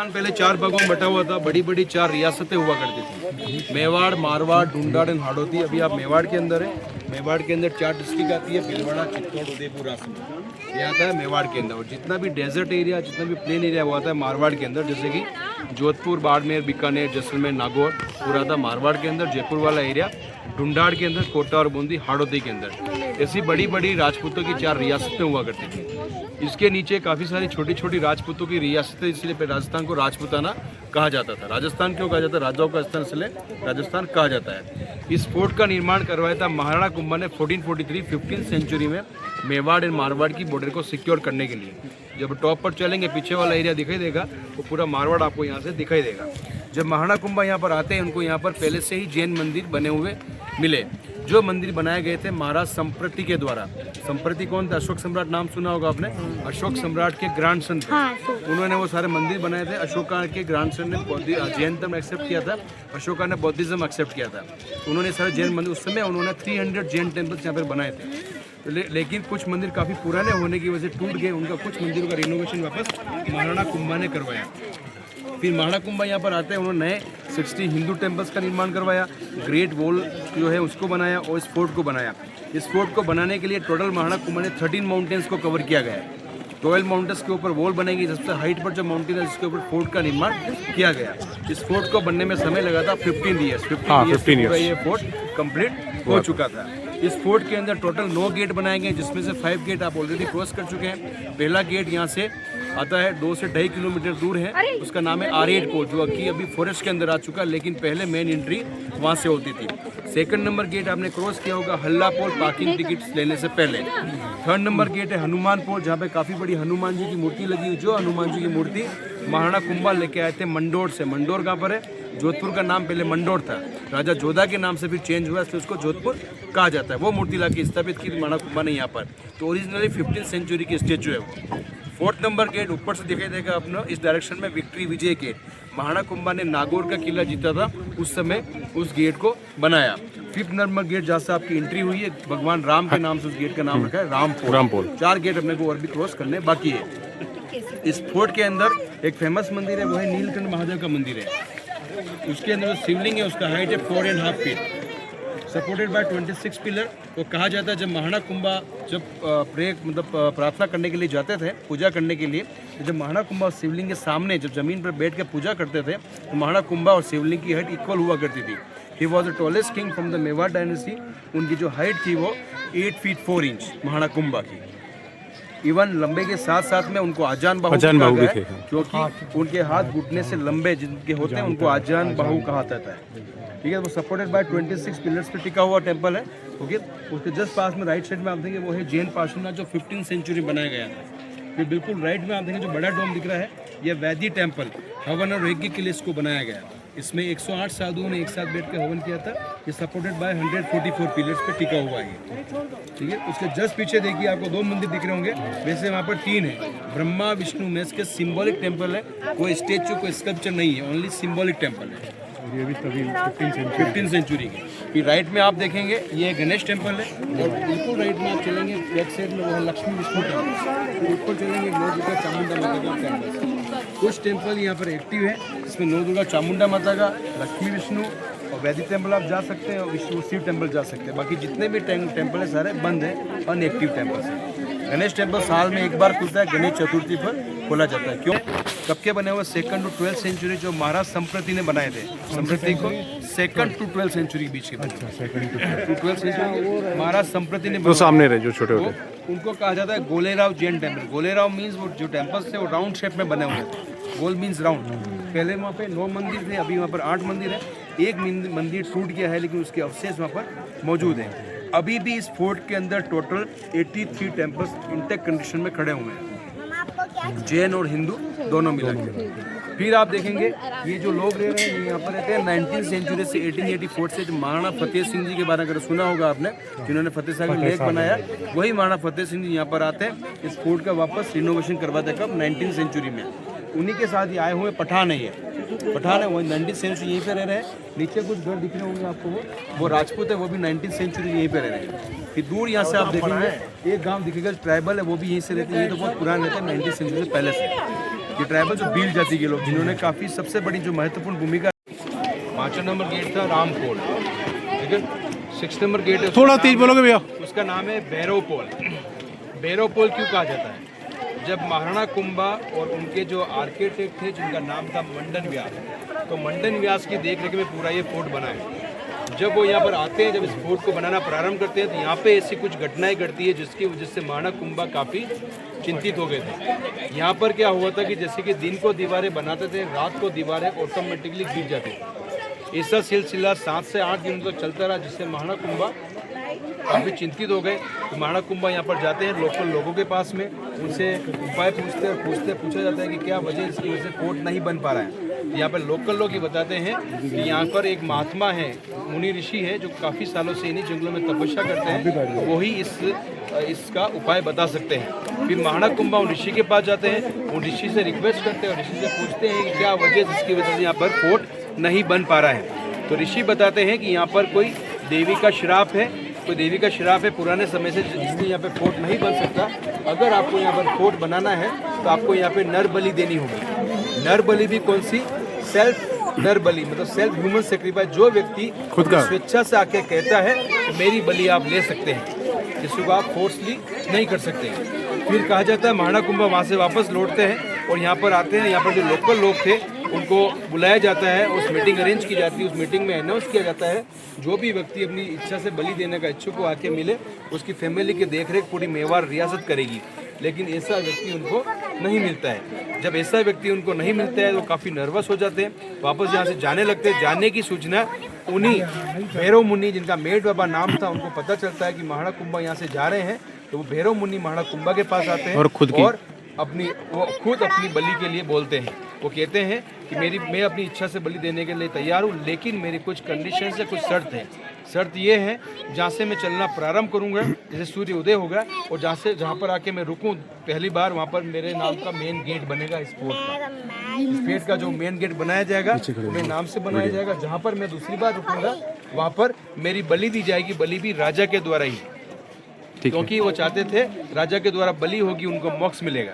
पहले 4 भागों में बटा हुआ था, बड़ी बड़ी 4 रियासतें हुआ करती थी, मेवाड़, मारवाड़, ढूंढाड़ एंड हाड़ौती। अभी आप मेवाड़ के अंदर है। मेवाड़ के अंदर 4 डिस्ट्रिक्ट आती है, भीलवाड़ा, चित्तौड़, उदयपुर, राजसमंद। ये आता है मेवाड़ के अंदर। और जितना भी डेजर्ट एरिया, जितना भी प्लेन एरिया वो आता है मारवाड़ के अंदर, जैसे कि जोधपुर, बाड़मेर, बीकानेर, जैसलमेर, नागौर पूरा था मारवाड़ के अंदर। जयपुर वाला एरिया ढूंढाड़ के अंदर, कोटा और बूंदी, हाड़ौती के अंदर। ऐसी बड़ी बड़ी राजपूतों की 4 रियासतें हुआ करती थी। इसके नीचे काफ़ी सारी छोटी छोटी राजपूतों की रियासतें, इसलिए राजस्थान को राजपूताना कहा जाता था। राजस्थान क्यों कहा जाता है? राजाओं का स्थान, इसलिए राजस्थान कहा जाता है। इस फोर्ट का निर्माण करवाया था महाराणा कुंभा ने 1443 15th सेंचुरी में मेवाड़ एंड मारवाड़ की बॉर्डर को सिक्योर करने के लिए। जब टॉप पर चलेंगे, पीछे वाला एरिया दिखाई देगा, वो पूरा मारवाड़ आपको यहाँ से दिखाई देगा। जब महाराणा कुंभा यहाँ पर आते हैं, उनको यहाँ पर पहले से ही जैन मंदिर बने हुए मिले। जो मंदिर बनाए गए थे महाराज संप्रति के द्वारा। संप्रति कौन थे? अशोक सम्राट, नाम सुना होगा आपने। अशोक सम्राट के ग्रैंडसन थे। उन्होंने वो सारे मंदिर बनाए थे। अशोका के ग्रैंडसन ने जैन धर्म एक्सेप्ट किया था, अशोका ने बौद्धिज्म एक्सेप्ट किया था। उन्होंने सारे जैन मंदिर, उस समय उन्होंने 300 जैन टेम्पल्स यहाँ पर बनाए थे। लेकिन कुछ मंदिर काफ़ी पुराने होने की वजह से टूट गए। उनका कुछ मंदिरों का रिनोवेशन वापस महाराणा कुंभा ने करवाया। फिर महाराणा कुंभा यहाँ पर आते हैं, उन्होंने नए 60 हिंदू टेम्पल्स का निर्माण करवाया। ग्रेट वॉल जो है उसको बनाया और इस फोर्ट को बनाया। इस फोर्ट को बनाने के लिए टोटल महाराणा कुंभा ने 13 माउंटेन्स को कवर किया गया है। 12 माउंटेन्स के ऊपर वॉल बनेगी। सबसे हाइट पर जो माउंटेन है जिसके ऊपर फोर्ट का निर्माण किया गया। इस फोर्ट को बनने में समय लगा था 15 ईयर्स। 15 ईयर्स ये फोर्ट कंप्लीट हो चुका था। इस फोर्ट के अंदर टोटल 9 गेट बनाए गए, जिसमें से 5 गेट आप ऑलरेडी क्रॉस कर चुके हैं। पहला गेट यहाँ से आता है 2 से 2.5 किलोमीटर दूर है, उसका नाम है R8 कोट, जो कि अभी फॉरेस्ट के अंदर आ चुका है, लेकिन पहले मेन एंट्री वहाँ से होती थी। सेकंड नंबर गेट आपने क्रॉस किया होगा हल्लापोल, पार्किंग टिकट लेने से पहले। थर्ड नंबर गेट है हनुमान पोल, जहाँ पे काफ़ी बड़ी हनुमान जी की मूर्ति लगी हुई। जो हनुमान जी की मूर्ति महाराणा कुंभा लेके आए थे मंडोर से। मंडोर कहाँ पर है? जोधपुर का नाम पहले मंडोर था, राजा जोधा के नाम से फिर चेंज हुआ, इसलिए उसको जोधपुर कहा जाता है। वो मूर्ति लाके स्थापित की महाराणा कुंभा ने यहाँ पर। तो ओरिजिनली 15th सेंचुरी की स्टेचू है वो। फोर्थ नंबर गेट ऊपर से दिखाई देगा अपना, इस डायरेक्शन में विक्ट्री विजय गेट। महाराणा कुंभा ने नागौर का किला जीता था, उस समय उस गेट को बनाया। फिफ्थ नंबर गेट जहाँ से आपकी एंट्री हुई है, भगवान राम के नाम से उस गेट का नाम रखा है रामपोल। 4 गेट अपने को और भी क्रॉस करने बाकी है। इस फोर्ट के अंदर एक फेमस मंदिर है, वो है नीलकंठ महादेव का मंदिर है। उसके अंदर जो शिवलिंग है उसका हाइट है 4.5 फीट, सपोर्टेड बाय 26 पिलर। वो कहा जाता है जब महाराणा कुंभा जब प्रार्थना करने के लिए जाते थे, पूजा करने के लिए, तो जब महाराणा कुंभा शिवलिंग के सामने जब जमीन पर बैठ के पूजा करते थे, तो महाराणा कुंभा और शिवलिंग की हाइट इक्वल हुआ करती थी। He was the tallest king from the Mewar dynasty. उनकी जो हाइट थी वो 8 फीट 4 इंच महाराणा कुंभा की। इवन लंबे के साथ साथ में उनको आजान बाहु कहा गया है, क्योंकि उनके हाथ घुटने से लंबे जिनके होते हैं उनको आजान बाहु कहा जाता है। ठीक है, वो सपोर्टेड बाय 26 पिलर्स पे टिका हुआ टेंपल है। ओके, उसके जस्ट पास में राइट साइड में आप देखेंगे वो है जैन पार्श्वनाथ, जो 15th सेंचुरी बनाया गया था। फिर बिल्कुल राइट में आप देखेंगे जो बड़ा डोम दिख रहा है, यह वैदिक टेंपल, हवन और यज्ञ के लिए इसको बनाया गया। इसमें 108 साधुओं ने एक साथ बैठ के हवन किया था। ये सपोर्टेड बाय 144 पिलर्स पे टिका हुआ है। ठीक है, उसके जस्ट पीछे देखिए आपको 2 मंदिर दिख रहे होंगे, वैसे वहाँ पर 3 है। ब्रह्मा विष्णु महेश के सिंबॉलिक टेंपल है, कोई स्टेचू कोई स्कल्पचर नहीं है, ओनली सिंबॉलिक टेंपल है। ये भी तभी 15th सेंचुरी के। फिर राइट में आप देखेंगे ये गणेश टेंपल है, और बिल्कुल राइट में आप चलेंगे बैक साइड में वो है लक्ष्मी विष्णु टेंपल। ऊपर चलेंगे नौ दुर्गा चामुंडा माता का टेंपल। कुछ टेंपल यहाँ पर एक्टिव है, इसमें नौ दुर्गा चामुंडा माता का, लक्ष्मी विष्णु और वैदिक टेंपल आप जा सकते हैं, और विष्णु शिव टेंपल जा सकते हैं। बाकी जितने भी टेंपल है सारे बंद है, अनएक्टिव टेंपल्स है। गणेश टेंपल साल में एक बार खुलता है, गणेश चतुर्थी पर खोला जाता है। क्यों? कब के बने हुए? 2nd to 12th सेंचुरी, जो महाराज संप्रति ने बनाए थे। संप्रति को 2nd to 12th सेंचुरी के बीच के बने। 2nd to 12th सेंचुरी महाराज संप्रति ने तो सामने रहे जो छोटे होते, उनको कहा जाता है गोलेराव जैन टेंपल। गोलेराव मीन्स वो जो टेंपल्स थे वो राउंड शेप में बने हुए थे। गोल मीन्स राउंड। पहले वहाँ पे 9 मंदिर थे, अभी वहाँ पर 8 मंदिर है। एक मंदिर टूट गया है, लेकिन उसके अवशेष वहाँ पर मौजूद हैं। अभी भी इस फोर्ट के अंदर टोटल 83 टेंपल्स इंटैक्ट कंडीशन में खड़े हुए हैं, जैन और हिंदू दोनों मिला के। फिर आप देखेंगे ये जो लोग रह रहे हैं ये यहाँ पर रहते हैं 19th सेंचुरी से 1884 से। जो महाराणा फतेह सिंह जी के बारे में अगर सुना होगा आपने, जिन्होंने फतेह सागर लेक बनाया, वही महाराणा फतेह सिंह जी यहाँ पर आते हैं। इस फोर्ट का वापस रिनोवेशन करवाते हैं कब? 19th सेंचुरी में। उन्हीं के साथ ये आए हुए पठान है, ये पठान है, वो 19th सेंचुरी यहीं पे रह रहे हैं। नीचे कुछ घर दिख रहे होंगे आपको, वो राजपूत है, वो भी 19th सेंचुरी यहीं पे रह रहे हैं। फिर दूर यहाँ से आप देखेंगे एक गांव दिखेगा ट्राइबल है, वो भी यहीं से रहते हैं। ये तो बहुत पुराने रहते हैं, 19th सेंचुरी से पहले से। ये ट्राइबल जो भील जाति के लोग जिन्होंने काफ़ी सबसे बड़ी जो महत्वपूर्ण भूमिका। 5 नंबर गेट था रामपोल, ठीक है। 6 नंबर गेट है, थोड़ा तेज बोलोगे भैया। उसका नाम है भैरव पोल। भैरव पोल क्यों कहा जाता है? जब महाराणा कुंभा और उनके जो आर्किटेक्ट थे जिनका नाम था मंडन व्यास, तो मंडन व्यास की देखरेख में पूरा ये फोर्ट बना है। जब वो यहाँ पर आते हैं, जब इस फोर्ट को बनाना प्रारंभ करते हैं, तो यहाँ पे ऐसी कुछ घटनाएं घटती है जिसकी वजह से महाराणा कुंभा काफ़ी चिंतित हो गए थे। यहाँ पर क्या हुआ था कि जैसे कि दिन को दीवारें बनाते थे, रात को दीवारें ऑटोमेटिकली गिर जाती थी। ऐसा सिलसिला 7 से 8 दिनों तक चलता रहा, जिससे महाराणा कुंभा काफ़ी चिंतित हो गए। तो महाराणा कुंभा यहाँ पर जाते हैं लोकल लोगों के पास में, उनसे उपाय पूछा जाता है कि क्या वजह इसकी वजह से फोर्ट नहीं बन पा रहा है। यहाँ पर लोकल लोग ये बताते हैं कि यहाँ पर एक महात्मा है, मुनि ऋषि है, जो काफ़ी सालों से इन्हीं जंगलों में तपस्या करते हैं, वही इसका उपाय बता सकते हैं। फिर महाराणा कुंभा उन ऋषि के पास जाते हैं, उन ऋषि से रिक्वेस्ट करते हैं और ऋषि से पूछते हैं कि क्या वजह जिसकी वजह से यहाँ पर फोर्ट नहीं बन पा रहा है। तो ऋषि बताते हैं कि यहाँ पर कोई देवी का श्राप है, कोई देवी का श्राप है पुराने समय से, जिसलिए यहाँ पे फोर्ट नहीं बन सकता। अगर आपको यहाँ पर फोर्ट बनाना है तो आपको यहाँ पे नर बलि देनी होगी। नर बलि भी कौन सी? सेल्फ नर बलि, मतलब सेल्फ ह्यूमन सेक्रीफाइस। जो व्यक्ति खुद का स्वेच्छा से आके कहता है तो मेरी बलि आप ले सकते हैं, जिसको आप फोर्सली नहीं कर सकते। फिर कहा जाता है महाराणा कुंभा वहाँ से वापस लौटते हैं और यहाँ पर आते हैं। यहाँ पर जो लोकल लोग थे उनको बुलाया जाता है, उस मीटिंग अरेंज की जाती है। उस मीटिंग में अनाउंस किया जाता है जो भी व्यक्ति अपनी इच्छा से बलि देने का इच्छुक को आके मिले, उसकी फैमिली की देखरेख पूरी मेवाड़ रियासत करेगी। लेकिन ऐसा व्यक्ति उनको नहीं मिलता है। जब ऐसा व्यक्ति उनको नहीं मिलता है तो काफ़ी नर्वस हो जाते हैं, वापस यहाँ से जाने लगते हैं। जाने की सूचना उन्हीं भैरव मुनि, जिनका मेड बाबा नाम था, उनको पता चलता है कि महाराणा कुंभा यहाँ से जा रहे हैं। तो वो भैरव मुनि महाराणा कुंभा के पास आते हैं और खुद अपनी बलि के लिए बोलते हैं। वो कहते हैं कि मैं अपनी इच्छा से बलि देने के लिए तैयार हूँ, लेकिन मेरी कुछ कंडीशन से कुछ शर्त है। शर्त ये है, जहाँ से मैं चलना प्रारंभ करूँगा, जैसे सूर्य उदय होगा, और जहाँ पर आके मैं रुकूँ पहली बार, वहाँ पर मेरे नाम का मेन गेट बनेगा इस फोर्ट का। इस गेट का जो मेन गेट बनाया जाएगा वो मेरे नाम से बनाया जाएगा। जहाँ पर मैं दूसरी बार रुकूँगा वहाँ पर मेरी बलि दी जाएगी, बलि भी राजा के द्वारा ही, क्योंकि वो चाहते थे राजा के द्वारा बलि होगी उनको मोक्ष मिलेगा।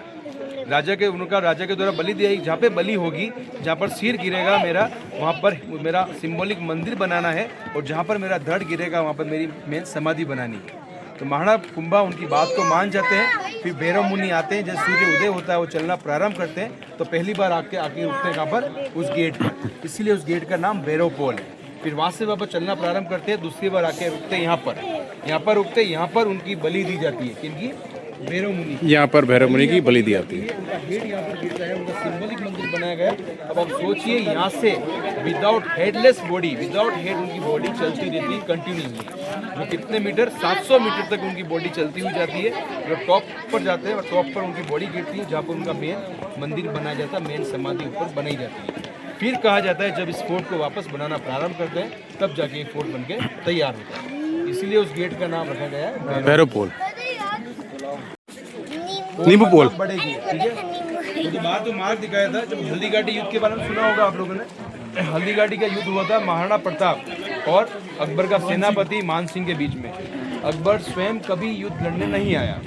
राजा के द्वारा बलि दी जाएगी। जहाँ पे बलि होगी, जहाँ पर सिर गिरेगा मेरा, वहाँ पर मेरा सिंबॉलिक मंदिर बनाना है, और जहाँ पर मेरा धड़ गिरेगा वहाँ पर मेरी मेन समाधि बनानी है। तो महाराणा कुंभा उनकी बात को मान जाते हैं। फिर भैरव मुनि आते हैं, जब सूर्य उदय होता है वो चलना प्रारंभ करते हैं। तो पहली बार आके रुकते हैं कहाँ पर? उस गेट पर, इसलिए उस गेट का नाम भैरव पोल है। फिर वहाँ से वापस चलना प्रारंभ करते हैं, दूसरी बार आके रुकते हैं यहाँ पर रुकते, यहाँ पर उनकी बलि दी जाती है। किनकी? भैरव मुनि। यहाँ पर भैरव मुनि की बलि दी जाती है। उनका हेड यहाँ पर गिरता है, उनका सिंबॉलिक मंदिर बनाया गया है। अब आप सोचिए, यहाँ से without headless body, without head उनकी बॉडी चलती रहती है कंटिन्यूसली। जो कितने मीटर? 700 मीटर तक उनकी बॉडी चलती हुई जाती है। जब टॉप पर जाते हैं और टॉप पर उनकी बॉडी गिरती है, जहाँ पर उनका मेन मंदिर बनाया जाता है, मेन समाधि ऊपर बनाई जाती है। फिर कहा जाता है जब इस फोर्ट को वापस बनाना प्रारंभ करते हैं, तब जाके ये फोर्ट बन के तैयार होता है। इसलिए उस गेट का नाम रखा गया है भैरव पोल। नींबू पोल बढ़ेगी, ठीक है। तो जो बात तो मार्ग दिखाया था, जब हल्दी घाटी युद्ध के बारे में सुना होगा आप लोगों ने। हल्दी घाटी का युद्ध हुआ था महाराणा प्रताप और अकबर का सेनापति मान सिंह के बीच में। अकबर स्वयं कभी युद्ध लड़ने नहीं आया।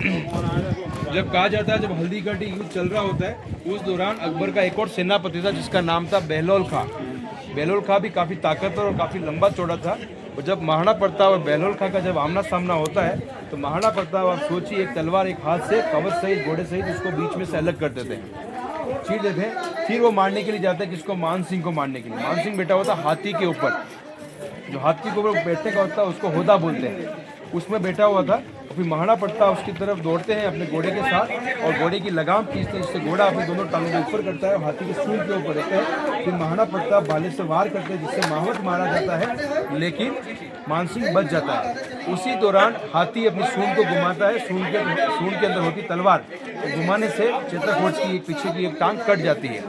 जब कहा जाता है जब हल्दी घाटी युद्ध चल रहा होता है, उस दौरान अकबर का एक और सेनापति था जिसका नाम था बहलोल खां। बहलोल खां भी काफ़ी ताकतवर और काफ़ी लंबा चौड़ा था। और जब महाराणा प्रताप और बहलोल खां का जब आमना सामना होता है, तो महाराणा प्रताप, आप सोचिए, एक तलवार एक हाथ से कवच सहित, घोड़े सहित उसको बीच में से अलग कर देते हैं, चीर देते हैं। फिर वो मारने के लिए जाते हैं, किसको? मान सिंह को मारने के लिए। मान सिंह बैठा हुआ था हाथी के ऊपर, जो हाथी के ऊपर बैठने का होता है उसको होदा बोलते हैं, उसमें बैठा हुआ था। फिर महाराणा प्रताप उसकी तरफ दौड़ते हैं अपने घोड़े के साथ, और घोड़े की लगाम खींचते हैं, जिससे घोड़ा अपनी दोनों टांगों के ऊपर करता है और हाथी के सूंड के ऊपर रहता है। फिर महाराणा प्रताप भाले से वार करते हैं, जिससे माहौत मारा जाता है, लेकिन मानसिंह बच जाता है। उसी दौरान हाथी अपनी सूंड को घुमाता है, सूंड के अंदर होती तलवार, तो घुमाने से चेतक की एक पीछे की एक टांग कट जाती है।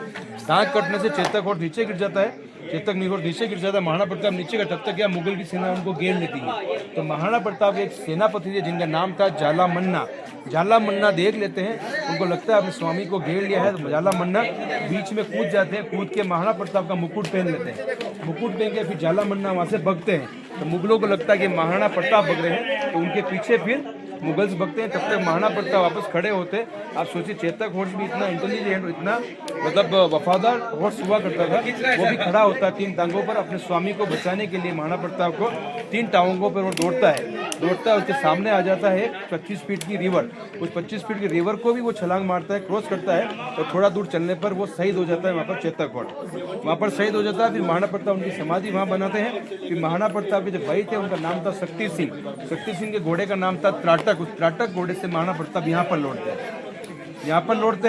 टांग कटने से चेतक नीचे गिर जाता है, चेतक नीचे गिर जाता है। महाराणा प्रताप नीचे का, तब तक क्या मुगल की सेना उनको घेर लेती है। तो महाराणा प्रताप एक सेनापति थे जिनका नाम था जाला मन्ना। जाला मन्ना देख लेते हैं, उनको लगता है अपने स्वामी को घेर लिया है, तो जाला मन्ना बीच में कूद जाते हैं। कूद के महाराणा प्रताप का मुकुट पहन लेते हैं। मुकुट पहन के फिर जाला मन्ना वहाँ से भगते हैं। तो मुगलों को लगता है कि महाराणा प्रताप भग रहे हैं, तो उनके पीछे फिर मुगल्स भगते हैं तब तक महाराणा प्रताप वापस खड़े होते। आप सोचिए चेतक हॉर्स भी इतना इंटेलिजेंट, इतना मतलब वफादार हॉर्स हुआ करता था, वो भी खड़ा होता 3 टांगों पर अपने स्वामी को बचाने के लिए। महाराणा प्रताप को 3 टांगों पर वो दौड़ता है, उसके सामने आ जाता है 25 फीट की रिवर। उस 25 फीट की रिवर को भी वो छलांग मारता है, क्रॉस करता है, और थोड़ा दूर चलने पर वो शहीद हो जाता है। वहाँ पर चेतक हॉर्स वहाँ पर शहीद हो जाता है। फिर महाराणा प्रताप उनकी समाधि वहाँ बनाते हैं। फिर महाराणा प्रताप के जो भाई थे उनका नाम था शक्ति सिंह के घोड़े का नाम था त्राटक। उस त्राटक घोड़े से महाराणा प्रताप यहाँ पर लौटते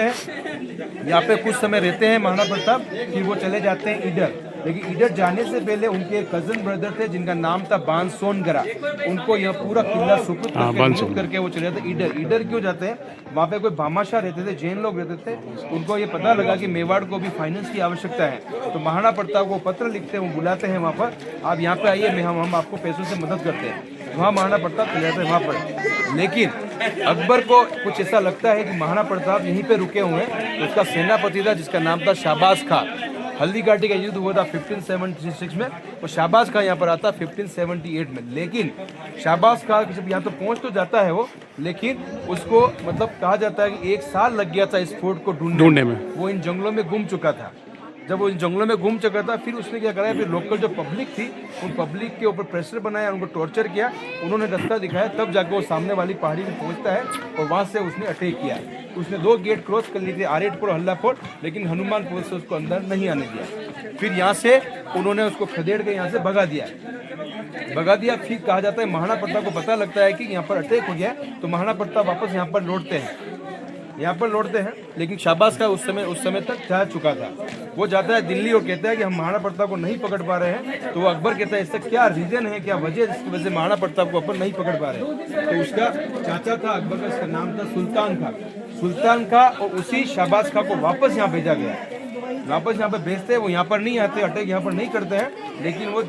हैं। यहाँ पे कुछ समय रहते हैं महाराणा प्रताप, फिर वो चले जाते हैं ईडर। लेकिन ईडर जाने से पहले उनके एक कजन ब्रदर थे जिनका नाम था बांसोनगरा, उनको यह पूरा किला सुपुर्द करके वो चले जाते ईडर। ईडर क्यों जाते हैं? वहाँ पे कोई भामाशाह रहते थे, जैन लोग रहते थे, उनको ये पता लगा कि मेवाड़ को भी फाइनेंस की आवश्यकता है, तो महाराणा प्रताप को पत्र लिखते हैं, वो बुलाते हैं वहाँ पर, आप यहाँ पे आइए, हम आपको पैसों से मदद करते हैं। वहाँ महाराणा प्रताप चले जाते हैं वहाँ पर। लेकिन अकबर को कुछ ऐसा लगता है कि महाराणा प्रताप यहीं पे रुके हुए हैं, तो उसका सेनापति था जिसका नाम था शाहबाज खां। हल्दी घाटी का युद्ध हुआ था 1576 में, और शाहबाज खां यहाँ पर आता 1578 में। लेकिन शाहबाज खां जब यहाँ तो पहुँच तो जाता है वो, लेकिन उसको मतलब कहा जाता है कि 1 साल लग गया था इस फोर्ट को ढूंढने में। वो इन जंगलों में गुम चुका था। जब वो इन जंगलों में घूम चुका था, फिर उसने क्या करा, फिर लोकल जो पब्लिक थी उन पब्लिक के ऊपर प्रेशर बनाया, उनको टॉर्चर किया, उन्होंने रास्ता दिखाया, तब जाकर वो सामने वाली पहाड़ी में पहुंचता है, और वहां से उसने अटैक किया। उसने 2 गेट क्रॉस कर लिए थे, आरेटपुर और हल्लापुर, लेकिन हनुमान पुल से उसको अंदर नहीं आने दिया। फिर यहाँ से उन्होंने उसको खदेड़ के यहाँ से भगा दिया। फिर कहा जाता है महाराणा प्रताप को पता लगता है कि यहाँ पर अटैक हो गया, तो महाराणा प्रताप वापस यहाँ पर लौटते हैं। लेकिन शाहबाज का उस समय तक जा चुका था। वो जाता है दिल्ली और कहता है कि हम महाराणा प्रताप को नहीं पकड़ पा रहे हैं। तो वो अकबर कहता है इसका क्या रीजन है, क्या वजह है जिसकी वजह से महाराणा प्रताप को अपन नहीं पकड़ पा रहे हैं। तो उसका चाचा था अकबर का, इसका नाम था सुल्तान खां, और उसी शाहबाज खां को वापस यहाँ भेजा गया। वापस यहाँ पे भेजते हैं, वो यहाँ पर नहीं आते, अटैक यहाँ पर नहीं करते हैं, लेकिन वो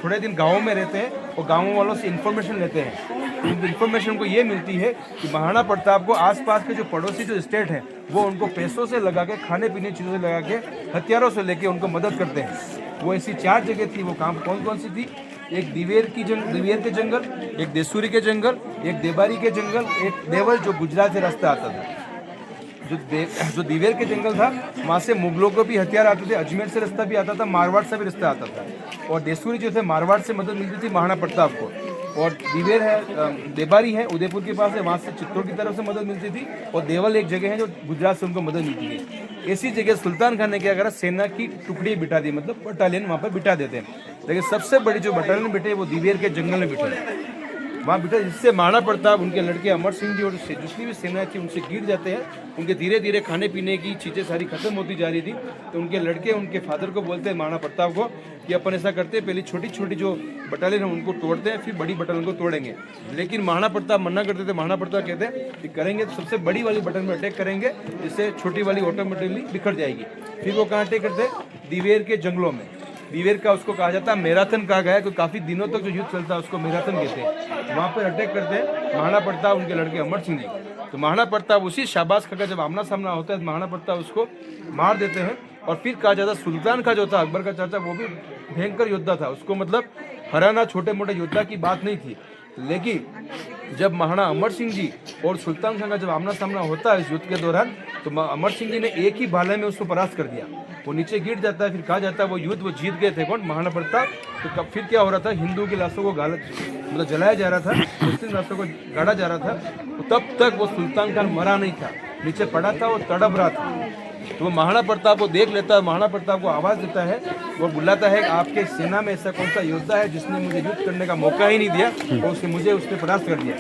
थोड़े दिन गाँव में रहते हैं और गाँव वालों से इन्फॉर्मेशन लेते हैं। इन्फॉर्मेशन को ये मिलती है कि महाराणा प्रताप को आसपास के जो पड़ोसी जो स्टेट हैं वो उनको पैसों से लगा के, खाने पीने चीज़ों से लगा के, हथियारों से लेके उनको मदद करते हैं। वो ऐसी 4 जगह थी। वो काम कौन सी थी? एक दिवेर के जंगल, एक देसूरी के जंगल, एक देबारी के जंगल, एक देवल जो गुजरात से रास्ता आता था। जो दिवेर के जंगल था वहाँ से मुगलों को भी हथियार आते थे, अजमेर से रास्ता भी आता था, मारवाड़ से भी रास्ता आता था। और देसूरी जो थे मारवाड़ से मदद मिलती थी महाराणा प्रताप को। और दिवेर है, देबारी है, उदयपुर के पास है, वहाँ से चित्तौड़ की तरफ से मदद मिलती थी। और देवल एक जगह है जो गुजरात से उनको मदद मिलती थी। ऐसी जगह सुल्तान खान ने क्या करा, सेना की टुकड़ी बिठा दी, मतलब बटालियन वहाँ पर बिठा देते हैं। लेकिन सबसे बड़ी जो बटालियन बिठे वो दिवेर के जंगल में बिठे, वहाँ बिठा, जिससे महाराणा प्रताप, उनके लड़के अमर सिंह जी और जितनी भी सेना थी उनसे गिर जाते हैं। उनके धीरे धीरे खाने पीने की चीज़ें सारी खत्म होती जा रही थी। तो उनके लड़के उनके फादर को बोलते हैं महाराणा प्रताप को कि अपन ऐसा करते हैं, पहले छोटी छोटी जो बटालियन है उनको तोड़ते हैं, फिर बड़ी बटालियन को तोड़ेंगे। लेकिन महाराणा प्रताप मना करते थे। महाराणा प्रताप कहते हैं कि करेंगे तो सबसे बड़ी वाली बटालियन में अटैक करेंगे, जिससे छोटी वाली ऑटोमेटिकली बिखर जाएगी। फिर वो कहाँ अटैक करते हैं? दिवेर के जंगलों में। दिवेर का उसको कहा जाता है मैराथन कहा गया है, क्योंकि काफ़ी दिनों तक जो युद्ध चलता है उसको मैराथन कहते हैं। वहाँ पर अटैक करते हैं महाराणा प्रताप, उनके लड़के अमर सिंह जी। तो महाराणा प्रताप उसी शाहबाज खां का जब आमना सामना होता है तो महाराणा प्रताप उसको मार देते हैं। और फिर कहा जाता है सुल्तान खां जो था अकबर का चाचा, वो भी भयंकर योद्धा था, उसको मतलब हराना छोटे मोटे योद्धा की बात नहीं थी। लेकिन जब महाराणा अमर सिंह जी और सुल्तान खां का जब आमना सामना होता है इस युद्ध के दौरान, तो अमर सिंह जी ने एक ही भाले में उसको परास्त कर दिया, वो नीचे गिर जाता है। फिर कहा जाता है वो युद्ध वो जीत गए थे। कौन? महाराणा प्रताप। तो फिर क्या हो रहा था, हिंदू की लाशों को मतलब जलाया जा रहा था, मुस्लिम लाशों को गाड़ा जा रहा था। तो तब तक वो सुल्तान खान मरा नहीं था, नीचे पड़ा था, वो तड़प रहा था। तो वो महाराणा प्रताप को देख लेता है, महाराणा प्रताप को आवाज़ देता है, वो बुलाता है आपके सेना में ऐसा कौन सा योद्धा है जिसने मुझे युद्ध करने का मौका ही नहीं दिया, और उसने परास्त कर दिया।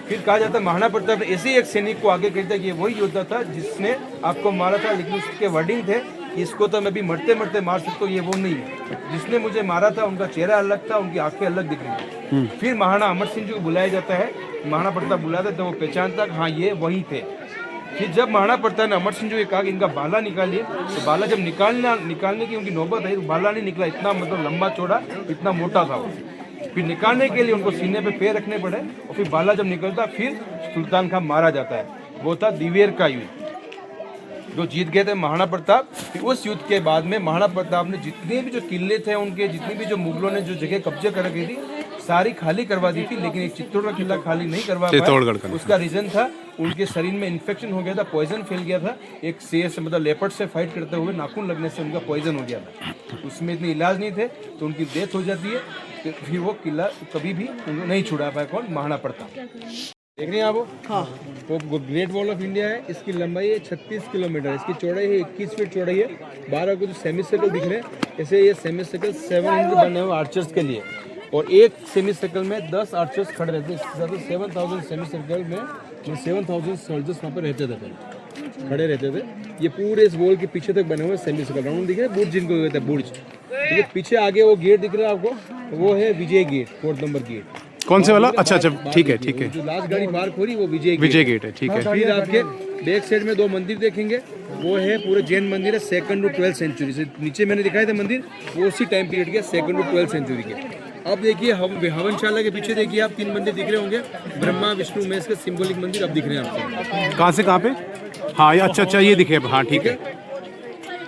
फिर कहा जाता है महाराणा प्रताप ने ऐसे ही एक सैनिक को आगे कह दिया कि ये वही योद्धा था जिसने आपको मारा था, लेकिन उसके वर्डिंग थे इसको तो मैं भी मरते मरते मार सकता हूँ, ये वो नहीं है। जिसने मुझे मारा था उनका चेहरा अलग था, उनकी आंखें अलग दिख रही थी। फिर महाराणा अमर सिंह जी को बुलाया जाता है, महाराणा प्रताप बुलाते तो वो पहचानता हाँ ये वही थे। फिर जब महाराणा प्रताप ने अमर सिंह जी को कहा कि इनका बाला निकालिए, तो बाला जब निकालने की उनकी नौबत आई तो बाला नहीं निकला, इतना मतलब लंबा चौड़ा, इतना मोटा था वो। फिर निकालने के लिए उनको सीने पे पैर रखने पड़े, और फिर बाला जब निकलता फिर सुल्तान खान मारा जाता है। वो था दिवेर का युद्ध जो जीत गए थे महाराणा प्रताप। फिर उस युद्ध के बाद में महाराणा प्रताप ने जितने भी जो किले थे उनके, जितनी भी जो मुगलों ने जो जगह कब्जे कर रखी थी, सारी खाली करवा दी थी, लेकिन एक चित्तौड़ का किला खाली नहीं करवा चित्तौड़गढ़ पाया। उसका रीजन था उनके शरीर में इन्फेक्शन हो गया था, पॉइजन फैल गया था। एक शेर से मतलब लेपर्ड से फाइट करते हुए नाखून लगने से उनका पॉइजन हो गया था। उसमें इतने इलाज नहीं थे तो उनकी डेथ हो जाती है। फिर वो किला कभी भी नहीं छुड़ा पाया। कौन? महाराणा प्रताप। देख रहे हैं आप वो? हाँ। वो ग्रेट वॉल ऑफ इंडिया है। इसकी लंबाई है 36 किलोमीटर, इसकी चौड़ाई है 21 फीट चौड़ाई है। 12 को जो सेमी सर्कल दिख रहे हैं, ऐसे ये सेमी सर्कल 700 बने हुए आर्चर्स के लिए, और एक सेमी सर्कल में 10 आर्चर्स खड़े रहते हैं। इसके साथ 7000 सेमी सर्कल में 7000 सोल्जर्स वहाँ पे रहते थे, खड़े रहते थे। ये पूरे इस वॉल के पीछे तक बने हुए सेमी सर्कल राउंड दिख रहे हैं, बुर्ज जिनको कहते हैं बुर्ज। ये पीछे आगे वो गेट दिख रहा है आपको, वो है विजय गेट, 4 नंबर गेट। कौन से वाला? अच्छा अच्छा, ठीक है ठीक है। जो लास्ट गाड़ी पार्क हो रही वो विजय गेट है, ठीक है। फिर आपके बैक साइड में 2 मंदिर देखेंगे, वो है पूरे जैन मंदिर है 2nd to 12th सेंचुरी से। नीचे मैंने दिखाए थे मंदिर, वो उसी टाइम पीरियड के 2nd to 12th सेंचुरी के। अब देखिए हवनशाला के पीछे देखिए आप 3 मंदिर दिख रहे होंगे, ब्रह्मा विष्णु महेश के सिंबॉलिक मंदिर अब दिख रहे हैं आपको। कहाँ से कहाँ पे? हाँ ये अच्छा अच्छा, ये दिखे। हाँ ठीक है।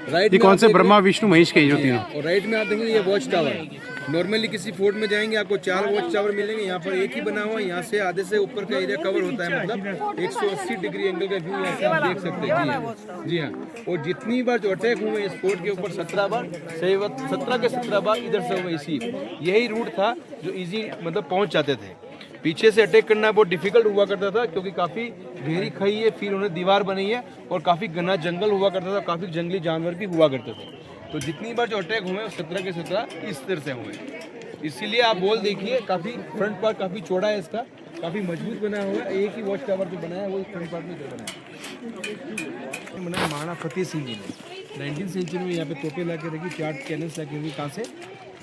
राइट ये कौन से? ब्रह्मा विष्णु महेश के जो तीनों। और राइट में आप देखेंगे ये वॉच टावर। नॉर्मली किसी फोर्ट में जाएंगे आपको 4 वॉच टावर मिलेंगे, यहाँ पर एक ही बना हुआ है। यहाँ से आधे से ऊपर का एरिया कवर होता है, मतलब 180 डिग्री एंगल का व्यू यहाँ से आप देख सकते हैं। जी हाँ। और जितनी बार जो अटैक हुए इस फोर्ट के ऊपर 17 बार, 17 के 17 बार इधर से हुए। इसी यही रूट था जो इजी मतलब पहुँच जाते थे। पीछे से अटैक करना बहुत डिफिकल्ट हुआ करता था, क्योंकि काफ़ी गहरी खाई है, फिर उन्हें दीवार बनी है, और काफ़ी घना जंगल हुआ करता था, काफ़ी जंगली जानवर भी हुआ करते थे। तो जितनी बार जो अटैक हुए 17 के 17 इस तरह से हुए। इसीलिए आप वॉल देखिए, काफ़ी फ्रंट पार्ट काफ़ी चौड़ा है इसका, काफ़ी मजबूत बना हुआ है। एक ही वॉच टावर जो बनाया है वो फ्रंट पार्ट में इधर बनाया महाराणा फतेह सिंह जी ने 19वीं सेंचुरी में यहाँ पे तोपें ला के रखी, 4 कैनन्स ला के रखी। कहाँ से?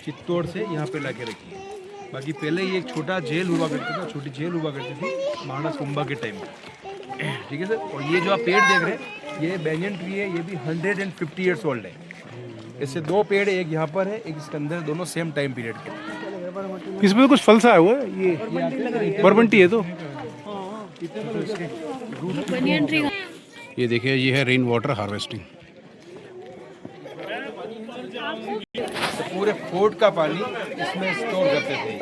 चित्तौड़ से यहाँ पे ला के रखी है। बाकी पहले ये एक छोटा जेल हुआ करता था, छोटी जेल हुआ करती थी महाराणा कुंभा के टाइम में। ठीक है सर। और ये जो आप पेड़ देख रहे हैं ये बैंगन ट्री है, ये भी 150 ईयर्स ओल्ड है। इससे 2 पेड़ है, एक यहाँ पर है, एक इसके अंदर, दोनों सेम टाइम पीरियड के। इसमें कुछ फल सा है वो, ये बरबंटी है तो। ये देखिए, ये है रेन वाटर हार्वेस्टिंग। पूरे फोर्ट का पानी इसमें स्टोर करते थे।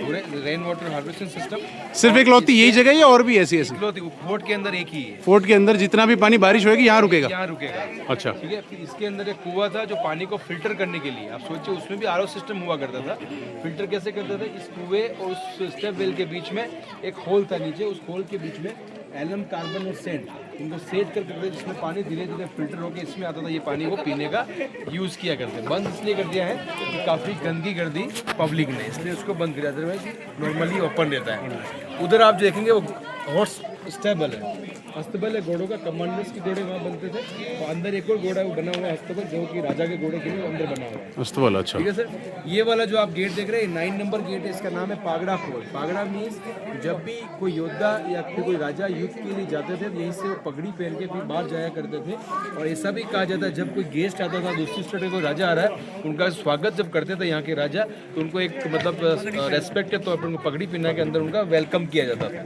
पूरे रेन वाटर हार्वेस्टिंग सिस्टम सिर्फ एक लौती यही जगह है या और भी ऐसी ऐसी? फोर्ट के अंदर एक ही है। फोर्ट के अंदर जितना भी पानी बारिश होगी यहाँ रुकेगा? यहाँ रुकेगा। अच्छा ठीक है। फिर इसके अंदर एक कुआं था जो पानी को फिल्टर करने के लिए, आप सोचिए उसमें भी आरओ सिस्टम हुआ करता था। फिल्टर कैसे करते थे? इस कुएं और उस स्टेप वेल के बीच में एक होल था नीचे, उस होल के बीच में एलम, कार्बन और सेंट इनको सेट कर करते, जिसमें पानी धीरे धीरे फिल्टर होकर इसमें आता था। ये पानी को पीने का यूज़ किया करते। बंद इसलिए कर दिया है कि काफ़ी गंदगी कर दी पब्लिक ने, इसलिए उसको बंद किया। अदरवाइज नॉर्मली ओपन रहता है। उधर आप देखेंगे वो हॉर्स स्टेबल है, अस्तबल है घोड़ों का। कमांडर्स के घोड़े वहाँ बनते थे। तो अंदर एक और घोड़ा वो बना हुआ है अस्तबल, जो कि राजा के घोड़े के लिए अंदर बना हुआ है अस्तबल। अच्छा ठीक है सर। ये वाला जो आप गेट देख रहे हैं 9 नंबर गेट है, इसका नाम है पागड़ा फोर्ट। पागड़ा मीन्स जब भी कोई योद्धा या फिर कोई राजा युद्ध के लिए जाते थे, यहीं से वो पगड़ी पहन के फिर बाहर जाया करते थे। और ऐसा भी कहा जाता है जब कोई गेस्ट आता था, दूसरी स्टेट का कोई राजा आ रहा है, उनका स्वागत जब करते थे यहाँ के राजा, तो उनको एक मतलब रेस्पेक्ट के तौर पर उनको पगड़ी पहना के अंदर उनका वेलकम किया जाता था।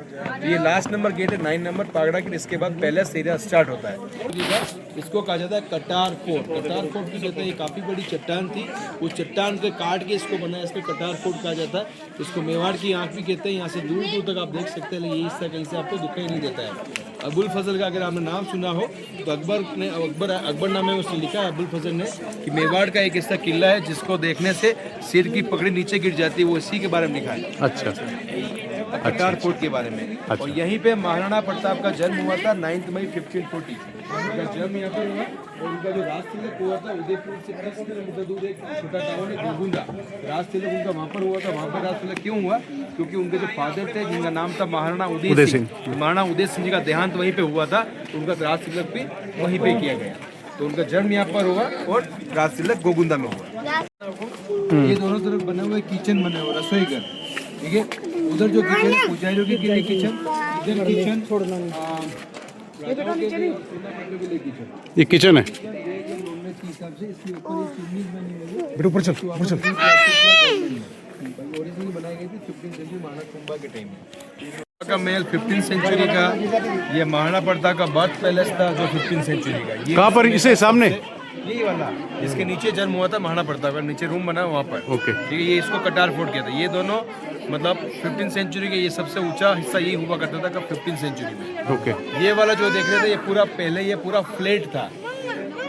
ये लास्ट नंबर गेट है 9 नंबर पागड़ा गेट। इसके बाद पैलेस एरिया स्टार्ट होता है। इसको कहा जाता है कटार फोर्ट। कटार फोर्ट भी कहते हैं, ये काफ़ी बड़ी चट्टान थी, उस चट्टान को काट के इसको बनाया, इसको कटार फोर्ट कहा जाता है। इसको मेवाड़ की आंख भी कहते हैं। यहाँ से दूर दूर तक आप देख सकते हैं, लेकिन ये हिस्सा कहीं से आपको दिखाई नहीं देता है। अबुल फजल का अगर आपने नाम सुना हो तो अकबरनामे में उसने लिखा है अबुल फजल ने कि मेवाड़ का एक ऐसा किला है जिसको देखने से सिर की पगड़ी नीचे गिर जाती है, वो इसी के बारे में लिखा है। अच्छा, कटार फोर्ट के बारे में। और यहीं पे महाराणा प्रताप का जन्म हुआ था 9 मई 1540। उनका जन्म यहाँ पर हुआ। और उनका जो राज तिलक हुआ था उदयपुर से 30 किलोमीटर दूर एक छोटा टाउन है गोगुंदा, राज तिलक उनका वहाँ पर हुआ था। वहाँ पर राज तिलक क्यों हुआ? क्योंकि उनके जो फादर थे जिनका नाम था महाराणा उदय सिंह, महाराणा उदय सिंह जी का देहांत वहीं पे हुआ था, तो उनका राज तिलक भी वहीं पे किया गया। तो उनका जन्म यहाँ पर हुआ और राज तिलक गोगुंदा में हुआ। ये दोनों तरफ बने हुए किचन बने हुए, रसोई घर। ठीक है। उधर जो किचन पुजारियों के लिए किचन, इधर किचन छोड़ना ये किचन है। बेटा ऊपर चल, ऊपर चल। ओरिजिनल बनाई गई थी 15वीं सेंचुरी महाराणा कुंभा के टाइम में। का महल 15वीं सेंचुरी का, ये महाराणा प्रताप का बर्थ पैलेस था जो 15वीं सेंचुरी का। कहाँ पर? इसे सामने यही वाला इसके नीचे जन्म हुआ था महाराणा प्रताप, नीचे रूम बना वहाँ पर। ओके। ठीक है, ये इसको कटार फोर्ट कहते हैं। ये दोनों मतलब 15 सेंचुरी के, ये सबसे ऊंचा हिस्सा यही हुआ करता था कब 15 सेंचुरी में। ओके। ये वाला जो देख रहे थे ये पूरा पहले ये पूरा फ्लैट था,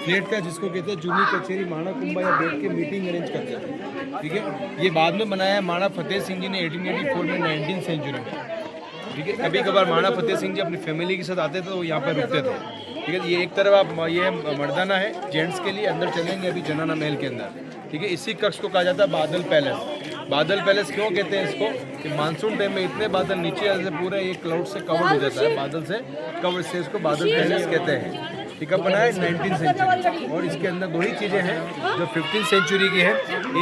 फ्लैट का जिसको कहते हैं जूनी कचेरी महाराणा कुंभा या बैठ के मीटिंग अरेंज करते थे। ठीक है, ये बाद में बनाया है महाराणा फतेह सिंह जी ने 1884 में 19 सेंचुरी में। ठीक है, कभी कभार महाराणा फतेह सिंह जी अपनी फैमिली के साथ आते थे तो यहाँ पर रुकते थे। ठीक है, ये एक तरफ आप ये मर्दाना है जेंट्स के लिए, अंदर चलेंगे अभी जनाना महल के अंदर। ठीक है, इसी कक्ष को कहा जाता है बादल पैलेस। बादल पैलेस क्यों कहते हैं इसको कि मानसून टाइम में इतने बादल नीचे से पूरे एक क्लाउड से कवर हो जाता है, बादल से कवर से इसको बादल पैलेस कहते हैं। ठीक है, बना है 19 सेंचुरी और इसके अंदर दो ही चीज़ें हैं जो 15 सेंचुरी की है।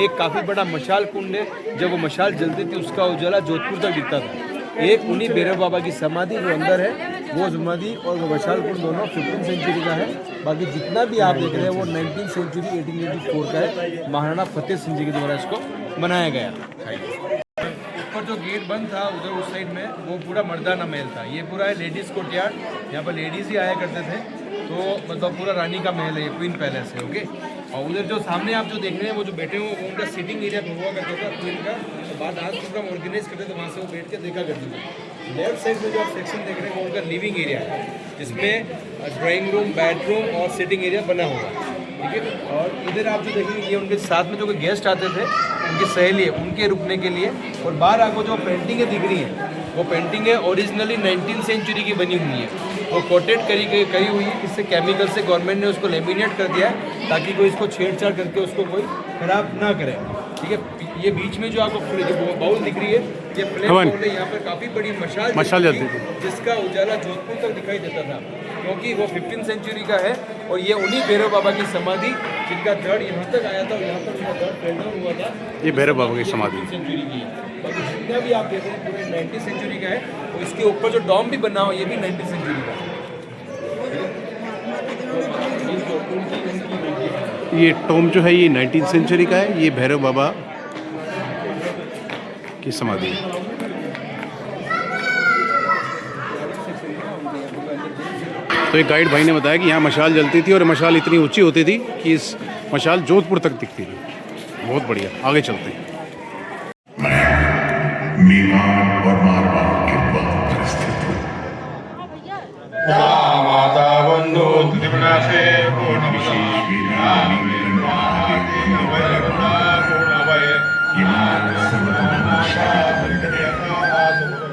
एक काफ़ी बड़ा मशाल कुंड है, जब वो मशाल जलती थी उसका उजाला जोधपुर तक दिखता था। एक उन्हीं भैरव बाबा की समाधि जो अंदर है वो समाधि और वो मशाल कुंड दोनों 15 सेंचुरी का है। बाकी जितना भी आप देख रहे हैं वो 19 सेंचुरी 1884 का है, महाराणा फतेह सिंह जी के द्वारा इसको बनाया गया। ऊपर जो गेट बंद था उधर उस साइड में वो पूरा मर्दाना महल था। ये पूरा है लेडीज़ कोर्टयार्ड, यहाँ पर लेडीज़ ही आया करते थे, तो मतलब पूरा रानी का महल है, ये क्वीन पैलेस है। ओके, और उधर जो सामने आप जो देख रहे हैं वो जो बैठे हुए वो उनका सिटिंग एरिया हुआ करता था क्वीन का। तो बाद आज प्रोग्राम ऑर्गेनाइज करते थे, वहाँ से वो बैठ के देखा करते थे। लेफ्ट साइड में जो आप सेक्शन देख रहे हैं वो उनका लिविंग एरिया है, जिसमें ड्राइंग रूम, बेडरूम और सिटिंग एरिया बना हुआ है। ठीक है, और इधर आप जो देखेंगे ये उनके साथ में जो गेस्ट आते थे उनकी सहेली है, उनके रुकने के लिए। और बाहर आपको जो पेंटिंगें दिख रही हैं वो पेंटिंग है ओरिजिनली 19 सेंचुरी की बनी हुई है। वो कोटेड करी हुई है, इससे केमिकल से गवर्नमेंट ने उसको लेमिनेट कर दिया है ताकि कोई इसको छेड़छाड़ करके उसको कोई खराब ना करे। ठीक है, ये बीच में जो आपको जो बाउल दिख रही है ये प्लेन बाउल है, यहाँ पर काफ़ी बड़ी मशाल जलती थी जिसका उजाला जोधपुर तक दिखाई देता था, क्योंकि वो 15 सेंचुरी का है। और ये उन्हीं भैरव बाबा की समाधि जिनका धड़ यहाँ तक आया था और यहाँ पर उनका धड़ फैल डाउन हुआ था, ये भैरव बाबा की समाधि 15 सेंचुरी की है। बाकी जितना भी आप देख रहे हैं पूरे 19 सेंचुरी का है। और इसके ऊपर जो डॉम भी बना हुआ ये भी 19 सेंचुरी का है। ये टॉम जो है ये 19 सेंचुरी का है, ये भैरव बाबा की समाधि है। तो एक गाइड भाई ने बताया कि यहाँ मशाल जलती थी और मशाल इतनी ऊंची होती थी कि इस मशाल जोधपुर तक दिखती थी। बहुत बढ़िया, आगे चलते हैं। मेवाड़ और मारवाड़ के बाद स्थित हूँ। माता बंधु त्रिपुरा से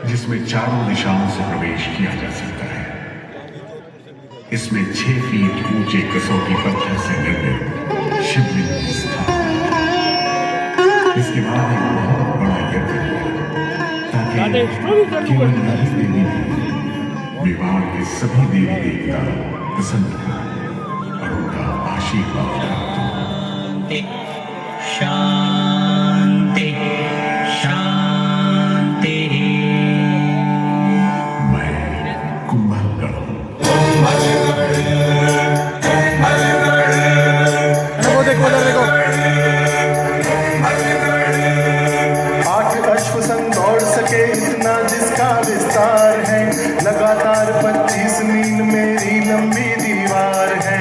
जिसमें चारों दिशाओं से प्रवेश किया जा सकता है। इसमें 6 फीट ऊंचे कसौटी पत्थर से निर्मित शिवलिंग की स्थापना। इसके बाद एक बहुत बड़ा यज्ञ ताकि केवल यही देवी मेवाड़ के सभी देवी देवता प्रसन्न हो और उनका आशीर्वाद प्राप्त हो। शांति शांति। मैं कुंभलगढ़ हूँ। आठ अश्वसंग दौड़ सके इतना जिसका विस्तार है, लगातार 25 मील मेरी लंबी दीवार है।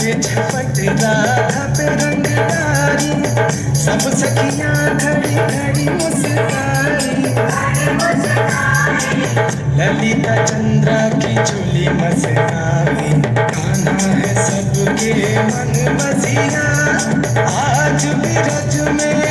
के झपट राधा पे रंग डारी, सब सखियां खड़ी खड़ी मुस्काई। ललिता चंद्रा की चोली मस्तानी, गाना है सबके मन बसिया, आज भी रज में